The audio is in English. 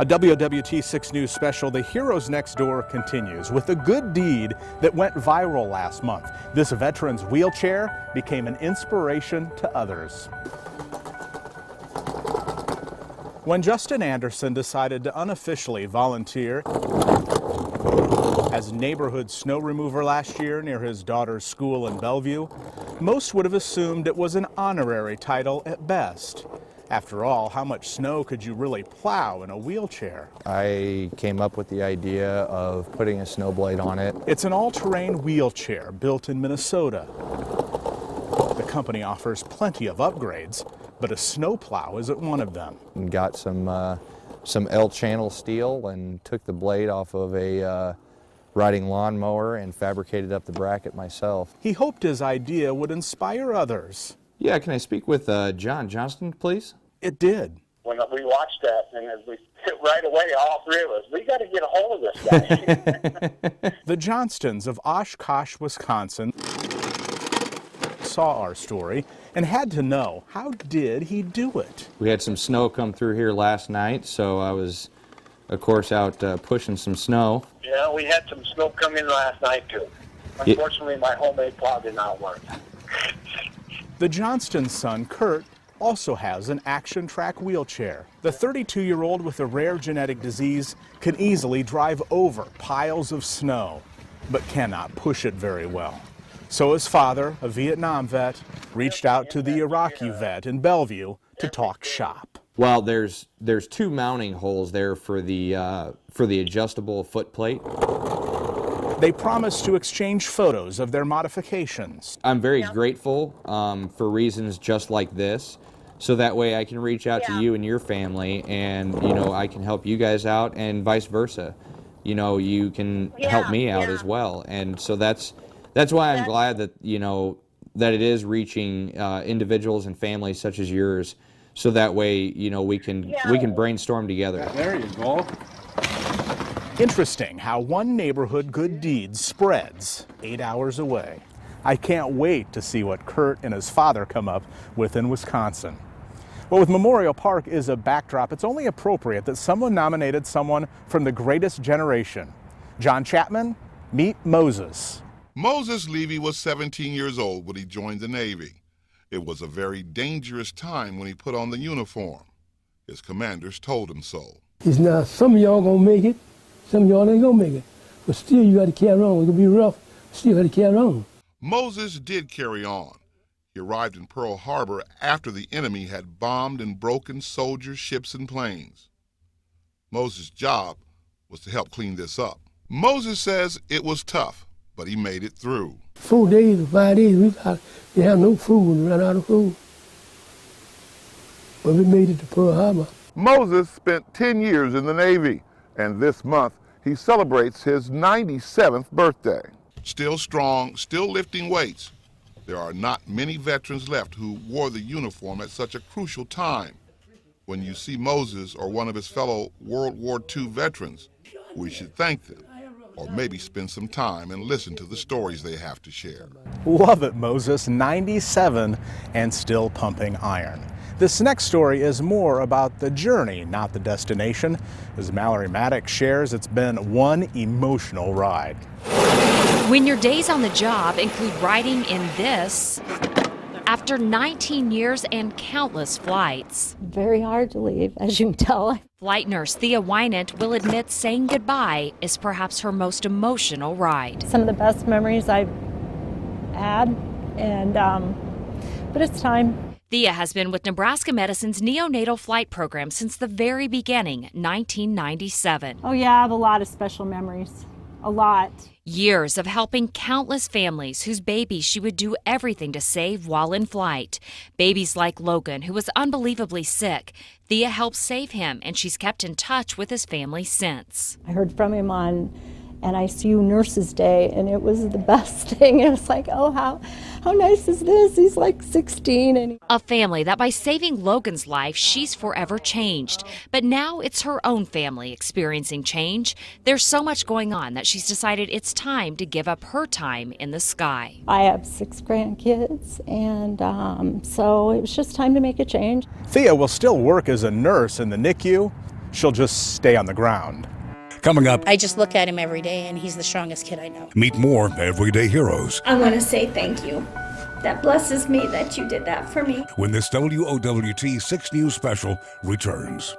A WWT6 News special, The Heroes Next Door, continues with a good deed that went viral last month. This veteran's wheelchair became an inspiration to others. When Justin Anderson decided to unofficially volunteer as neighborhood snow remover last year near his daughter's school in Bellevue, most would have assumed it was an honorary title at best. After all, how much snow could you really plow in a wheelchair? I came up with the idea of putting a snow blade on it. It's an all-terrain wheelchair built in Minnesota. The company offers plenty of upgrades, but a snowplow isn't one of them. And got some L-channel steel and took the blade off of a riding lawnmower and fabricated up the bracket myself. He hoped his idea would inspire others. Yeah, can I speak with John Johnston, please? It did. When we watched that, and as we right away, all three of us, we got to get a hold of this guy. The Johnstons of Oshkosh, Wisconsin saw our story and had to know, how did he do it? We had some snow come through here last night, so I was, of course, out pushing some snow. Yeah, we had some snow come in last night, too. Unfortunately, my homemade plow did not work. The Johnston son, Kurt, also has an action track wheelchair. The 32-year-old with a rare genetic disease can easily drive over piles of snow, but cannot push it very well. So his father, a Vietnam vet, reached out to the Iraqi vet in Bellevue to talk shop. Well, there's two mounting holes there for the adjustable foot plate. They promised to exchange photos of their modifications. I'm very grateful for reasons just like this, so that way I can reach out to you and your family, and I can help you guys out, and vice versa. You can help me out as well, and so that's why I'm glad that that it is reaching individuals and families such as yours, so that way we can brainstorm together. There you go. Interesting how one neighborhood good deed spreads 8 hours away. I can't wait to see what Kurt and his father come up with in Wisconsin. Well, with Memorial Park as a backdrop, it's only appropriate that someone nominated someone from the greatest generation. John Chapman, meet Moses. Moses Levy was 17 years old when he joined the Navy. It was a very dangerous time when he put on the uniform. His commanders told him so. It's now, some of y'all gonna make it, some of y'all ain't gonna make it. But still, you gotta carry on. It's gonna be rough, still gotta carry on. Moses did carry on. He arrived in Pearl Harbor after the enemy had bombed and broken soldiers, ships, and planes. Moses' job was to help clean this up. Moses says it was tough, but he made it through. 4 days or 5 days, we didn't have no food and ran out of food. But we made it to Pearl Harbor. Moses spent 10 years in the Navy, and this month he celebrates his 97th birthday. Still strong, still lifting weights. There are not many veterans left who wore the uniform at such a crucial time. When you see Moses or one of his fellow World War II veterans, we should thank them, or maybe spend some time and listen to the stories they have to share. Love it, Moses, 97 and still pumping iron. This next story is more about the journey, not the destination. As Mallory Maddox shares, it's been one emotional ride. When your days on the job include riding in this, after 19 years and countless flights. Very hard to leave, as you can tell. Flight nurse Thea Wynant will admit saying goodbye is perhaps her most emotional ride. Some of the best memories I've had, and but it's time. Thea has been with Nebraska Medicine's neonatal flight program since the very beginning, 1997. Oh yeah, I have a lot of special memories. A lot. Years of helping countless families whose babies she would do everything to save while in flight. Babies like Logan, who was unbelievably sick. Thea helped save him, and she's kept in touch with his family since. I heard from him on NICU Nurse's Day, and it was the best thing. It was like, oh, how nice is this? He's like 16. And a family that by saving Logan's life, she's forever changed. But now it's her own family experiencing change. There's so much going on that she's decided it's time to give up her time in the sky. I have 6 grandkids, and so it was just time to make a change. Thea will still work as a nurse in the NICU. she'll just stay on the ground. Coming up, I just look at him every day, and he's the strongest kid I know. meet more everyday heroes. I want to say thank you. That blesses me that you did that for me. When this WOWT 6 News special returns.